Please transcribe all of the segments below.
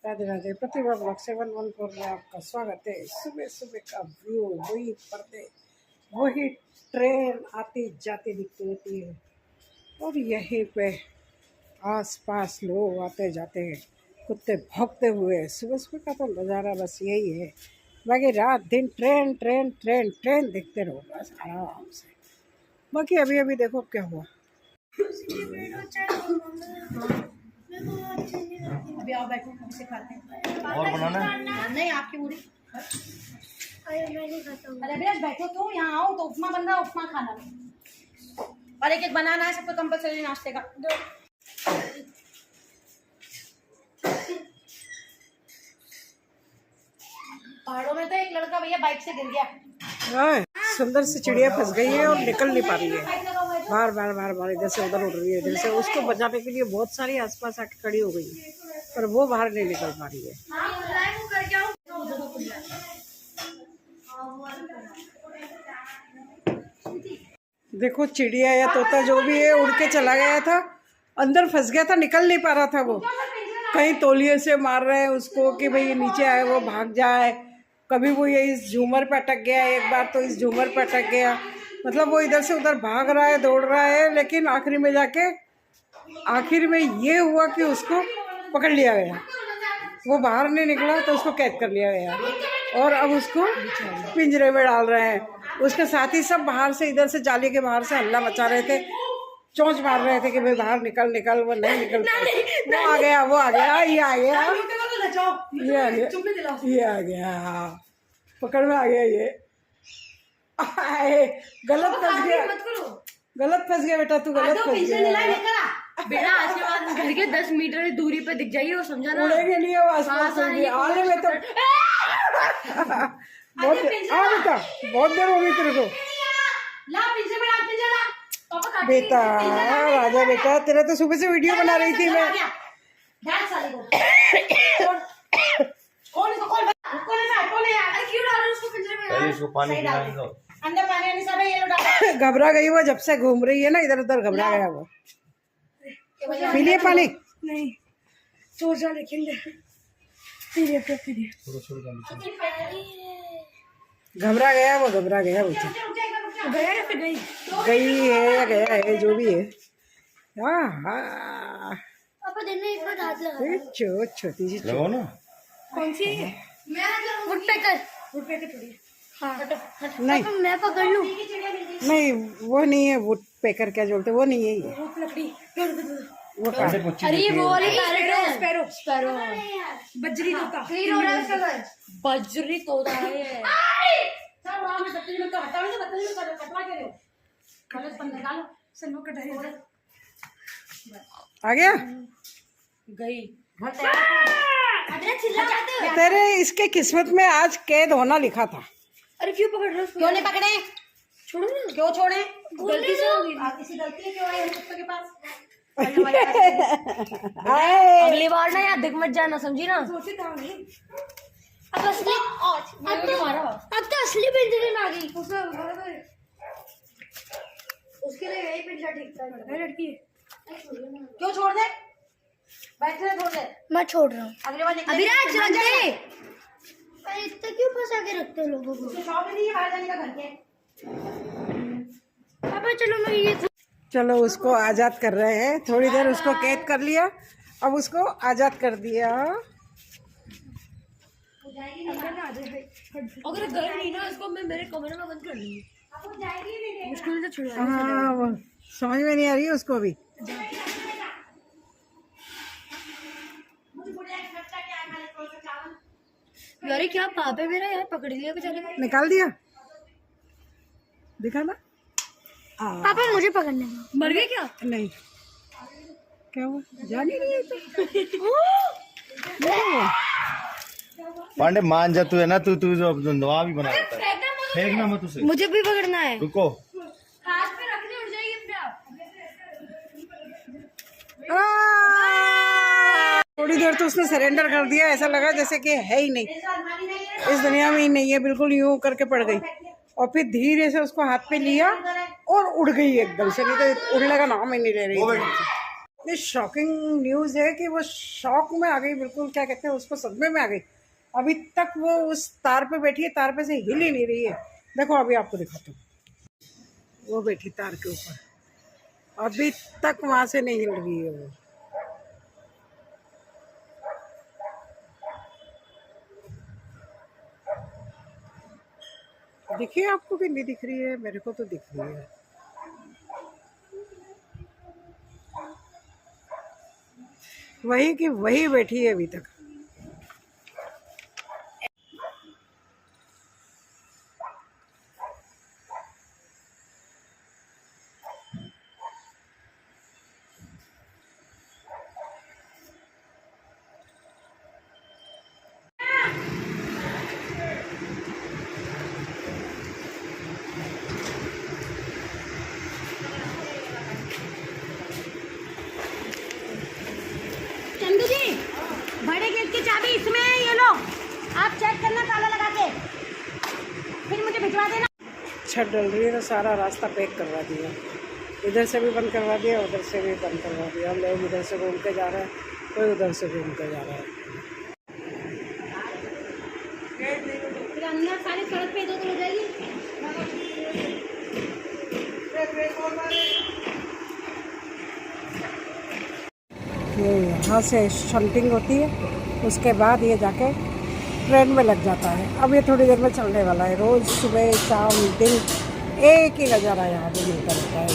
राधे राधे। प्रतिभा blog 714 में आपका स्वागत है। सुबह सुबह का व्यू, वही पर्दे, वही ट्रेन आती जाती दिखती रहती है और यहीं पे आसपास लोग आते जाते हैं, कुत्ते भौंकते हुए। सुबह सुबह का तो नज़ारा बस यही है। बाकी रात दिन ट्रेन ट्रेन ट्रेन ट्रेन देखते रहो बस आराम से। बाकी अभी अभी देखो क्या हुआ। अभी आओ बैठो, इसे खाते हैं। और बनाना है? नहीं, आपकी पूरी। अरे मैं नहीं खाता हूँ। अरे अभी बैठो तो यहाँ आओ तो उपमा बन रहा है, उपमा खाना और एक एक बनाना है सबको कंपलसरी नाश्ते का। पहाड़ों में तो एक लड़का भैया बाइक से गिर गया। सुंदर सी चिड़िया फंस गई है और निकल नहीं पा रही है। बार बार बार बार इधर से उधर उड़ रही है, इधर से। उसको बचाने के लिए बहुत सारी आसपास आके खड़ी हो गई है, पर वो बाहर नहीं निकल पा रही है। देखो चिड़िया या तोता जो भी है उड़ के चला गया था, अंदर फंस गया था, निकल नहीं पा रहा था। वो कहीं तौलिए से मार रहे हैं उसको कि भाई नीचे आए, वो भाग जाए। कभी वो ये इस झूमर पे अटक गया, एक बार तो इस झूमर पे अटक गया। मतलब वो इधर से उधर भाग रहा है, दौड़ रहा है, लेकिन आखिर में जाके आखिर में ये हुआ कि उसको पकड़ लिया गया। वो बाहर नहीं निकला तो उसको कैद कर लिया गया और अब उसको पिंजरे में डाल रहे हैं। उसके साथ ही सब बाहर से, इधर से जाली के बाहर से हल्ला मचा रहे थे, चोंच मार रहे थे कि भाई बाहर निकल निकल। वो नहीं निकल पाया। वो आ गया, वो आ गया, ये आ गया, ये आ गया, ये आ गया, पकड़ में आ गया। ये गलत फंस गया, गलत फंस गया बेटा, तू गलत फंस गया बेटा। आज के बाद घर के 10 मीटर दूरी पे दिख जाइए, वो समझा ना। उड़ेंगे नहीं है वो आसपास से। आने में तो बहुत बेटा, बहुत देर हो गई तेरे को। बेटा राजा बेटा, तेरा तो सुबह से वीडियो बना रही थी मैं। घबरा गई वो, जब से घूम रही है ना इधर उधर, घबरा गया वो। पी लिए पानी? नहीं, सो जा, लेकिन घबरा गया वो, घबरा गया वो। गया या फिर गई? गई है या गया है, जो भी है। पापा देने एक बार हाथ लगा। छोटी सी लगाओ ना। कौन सी? वुडपेकर। वुडपेकर थोड़ी। हाँ नहीं, पापा मैं पकड़ लूं? नहीं वो नहीं है। वुड पेकर क्या बोलते, वो नहीं है ये। लकड़ी। वो कहाँ? अरे वो वाली पैरेट है। स्पैरो। स्पैरो। बजरी तोता। क्लीन हो रहा है उसका घर। बजरी तोता है। आ गया? गई। तेरे इसके किस्मत में आज कैद होना लिखा था। अरे क्यों पकड़ रहे हो? क्यों नहीं पकड़े? छोड़ो ना। क्यों छोड़े? गलती से होगी। किसी गलती है क्यों आई कुत्तों के पास? अगली बार ना यार दिख मत जाना, समझी ना। अब असली अब तो असली पिंजरे में आ गई। उसके लिए यही पिंजरा ठीक था। लड़की क्यों छोड़ दे? बैठ रहे थोड़ी देर। मैं छोड़ रहा हूँ। अगली बार अभिराज रख दे। इतना क्यों फंसा के रखते हो लोगों को? शौक नहीं है बाहर जाने का घर के। पापा चलो मैं ये। चलो उसको आजाद कर रहे हैं। थोड़ी देर उसको कैद कर लिया, अब उसको आजाद कर दिया। अगर घर नहीं ना, इसको मैं मेरे कमरे में बंद कर लूंगी। मुश्किल से छुड़वा। हाँ, वो समझ में नहीं आ रही है उसको भी। यार क्या पापा मेरा यार पकड़ लिया बेचारे को। निकाल दिया, दिखा ना। पापा मुझे पकड़ने दो। मर गए क्या? नहीं, क्या हुआ? जान ही नहीं है तो। पांडे मान जा, तू है ना, तू नवाब भी बना देता है। फेंकना मत उसे। मुझे भी पकड़ना है। रुको। हाथ पे रखनी उड़ जाएगी अपने आप। थोड़ी देर तो उसने सरेंडर कर दिया, ऐसा लगा जैसे कि है ही नहीं, इस दुनिया में ही नहीं है। बिल्कुल यूं करके पड़ गई और फिर धीरे से उसको हाथ पे लिया और उड़ गई एकदम से। नहीं तो उड़ने का नाम ही नहीं ले रही थी। ये शॉकिंग न्यूज़ है कि वो शॉक में आ गई, बिल्कुल क्या कहते हैं उसको, सदमे में आ गई। अभी तक वो उस तार पे बैठी है, तार पे से हिल ही नहीं रही है। देखो अभी आपको दिखाता हूँ, वो बैठी तार के ऊपर, अभी तक वहाँ से नहीं हिल रही है वो। दिखिए आपको कि नहीं दिख रही है? मेरे को तो दिख रही है। वही की वही बैठी है अभी तक। चंदू जी, बड़े गेट की चाबी इसमें है, ये लो, आप चेक करना ताला लगा के, फिर मुझे भिजवा देना। छत डल रही है तो सारा रास्ता पैक करवा दिया, इधर से भी बंद करवा दिया, उधर से भी बंद करवा दिया। लोग इधर से घूम के जा रहे हैं, कोई उधर से घूम के जा रहा है। फिर अंदर सारी सड़क पे इधर उधर हो जाएगी। ये यहाँ से शंटिंग होती है, उसके बाद ये जाके ट्रेन में लग जाता है। अब ये थोड़ी देर में चलने वाला है। रोज़ सुबह शाम दिन एक ही नज़ारा यहाँ पे मिलता रहता है।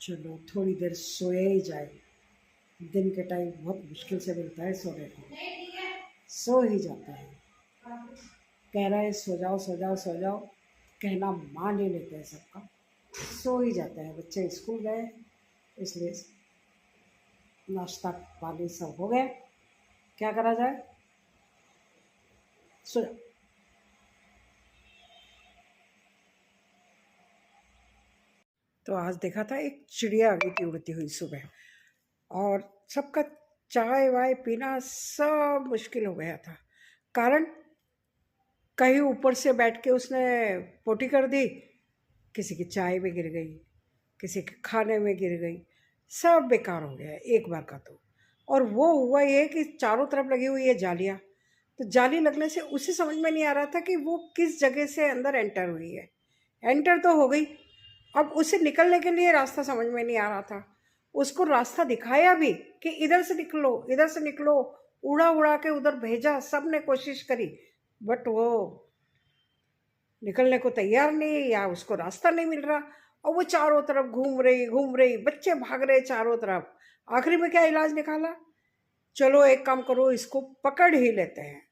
चलो थोड़ी देर सोया ही जाए, दिन के टाइम बहुत मुश्किल से मिलता है सोने को, सो ही जाता है। कह रहा है सो जाओ सो जाओ सो जाओ, कहना मान ही लेते हैं सबका, सो ही जाता है। बच्चे स्कूल गए, इसलिए नाश्ता पानी सब हो गया, क्या करा जाए, सो जाओ। तो आज देखा था एक चिड़िया आ गई थी उड़ती हुई सुबह, और सबका चाय वाय पीना सब मुश्किल हो गया था। कारण कहीं ऊपर से बैठ के उसने पोटी कर दी, किसी की चाय में गिर गई, किसी के खाने में गिर गई, सब बेकार हो गया एक बार का तो। और वो हुआ ये कि चारों तरफ लगी हुई है जालियाँ, तो जाली लगने से उसे समझ में नहीं आ रहा था कि वो किस जगह से अंदर एंटर हुई है। एंटर तो हो गई, अब उसे निकलने के लिए रास्ता समझ में नहीं आ रहा था। उसको रास्ता दिखाया भी कि इधर से निकलो इधर से निकलो, उड़ा उड़ा के उधर भेजा, सब ने कोशिश करी, बट वो निकलने को तैयार नहीं, या उसको रास्ता नहीं मिल रहा। और वो चारों तरफ घूम रही, बच्चे भाग रहे चारों तरफ। आखिरी में क्या इलाज निकाला, चलो एक काम करो, इसको पकड़ ही लेते हैं।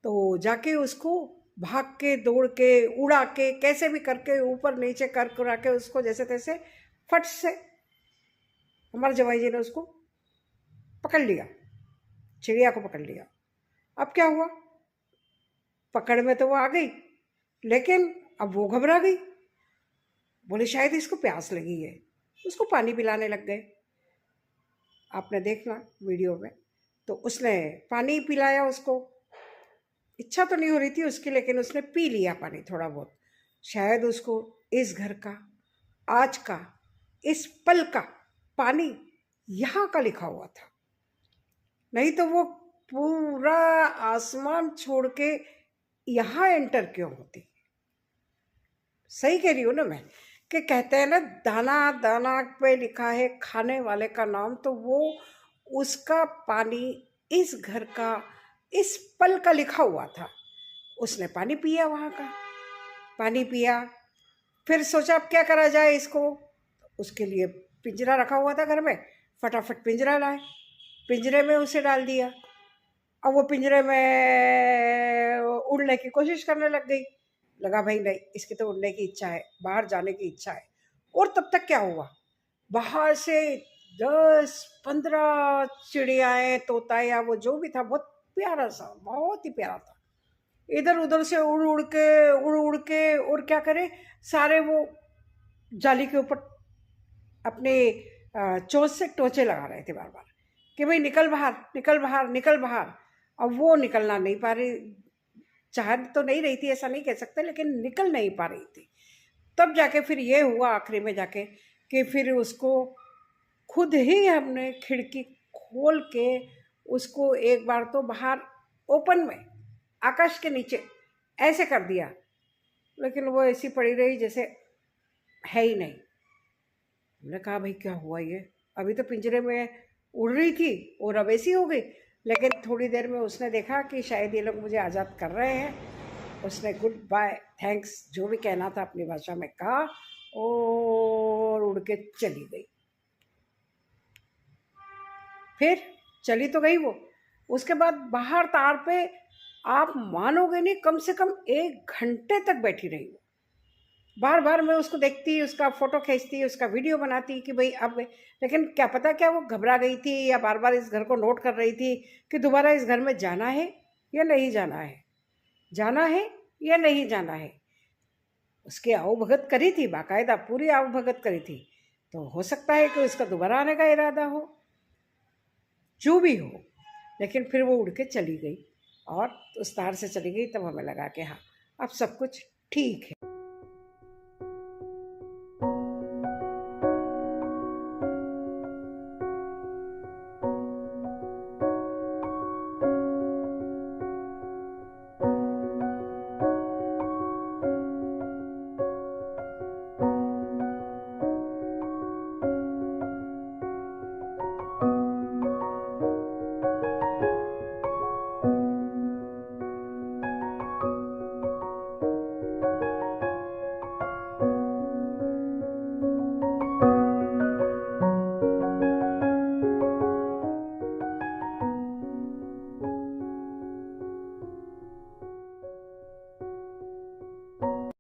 तो जाके उसको भाग के दौड़ के उड़ा के कैसे भी करके ऊपर नीचे कर करा के उसको जैसे तैसे फट से हमारे जवाई जी ने उसको पकड़ लिया, चिड़िया को पकड़ लिया। अब क्या हुआ, पकड़ में तो वो आ गई, लेकिन अब वो घबरा गई, बोले शायद इसको प्यास लगी है, उसको पानी पिलाने लग गए। आपने देखना वीडियो में, तो उसने पानी पिलाया उसको। इच्छा तो नहीं हो रही थी उसकी, लेकिन उसने पी लिया पानी थोड़ा बहुत। शायद उसको इस घर का, आज का, इस पल का पानी यहाँ का लिखा हुआ था, नहीं तो वो पूरा आसमान छोड़ के यहाँ एंटर क्यों होती। सही कह रही हूँ ना मैं, कि कहते हैं ना दाना दाना पे लिखा है खाने वाले का नाम, तो वो उसका पानी इस घर का, इस पल का लिखा हुआ था। उसने पानी पिया, वहाँ का पानी पिया, फिर सोचा अब क्या करा जाए इसको। उसके लिए पिंजरा रखा हुआ था घर में, फटाफट पिंजरा लाए, पिंजरे में उसे डाल दिया। अब वो पिंजरे में उड़ने की कोशिश करने लग गई। लगा भाई नहीं, इसकी तो उड़ने की इच्छा है, बाहर जाने की इच्छा है। और तब तक क्या हुआ, बाहर से 10-15 चिड़ियाएँ, तोता या वो जो भी था, बहुत प्यारा सा, बहुत ही प्यारा था, इधर उधर से उड़ उड़ के और क्या करे, सारे वो जाली के ऊपर अपने चोंच से टोचे लगा रहे थे बार बार, कि भाई निकल बाहर, निकल बाहर, निकल बाहर। अब वो निकलना नहीं पा रही, चाह तो नहीं रही थी ऐसा नहीं कह सकते, लेकिन निकल नहीं पा रही थी। तब जाके फिर ये हुआ आखिरी में जाके कि फिर उसको खुद ही हमने खिड़की खोल के उसको एक बार तो बाहर ओपन में आकाश के नीचे ऐसे कर दिया, लेकिन वो ऐसी पड़ी रही जैसे है ही नहीं। हमने कहा भाई क्या हुआ ये, अभी तो पिंजरे में उड़ रही थी और अब ऐसी हो गई। लेकिन थोड़ी देर में उसने देखा कि शायद ये लोग मुझे आज़ाद कर रहे हैं। उसने गुड बाय, थैंक्स, जो भी कहना था अपनी भाषा में कहा और उड़ के चली गई। फिर चली तो गई वो। उसके बाद बाहर तार पे आप मानोगे नहीं, कम से कम 1 घंटे तक बैठी रही वो। बार बार मैं उसको देखती, उसका फ़ोटो खींचती, उसका वीडियो बनाती कि भाई अब, लेकिन क्या पता क्या वो घबरा गई थी या बार बार इस घर को नोट कर रही थी कि दोबारा इस घर में जाना है या नहीं जाना है, जाना है या नहीं जाना है। उसकी आवभगत करी थी, बाकायदा पूरी आवभगत करी थी, तो हो सकता है कि उसका दोबारा आने का इरादा हो, जो भी हो। लेकिन फिर वो उड़ के चली गई और उस तार से चली गई। तब हमें लगा कि हाँ अब सब कुछ ठीक है।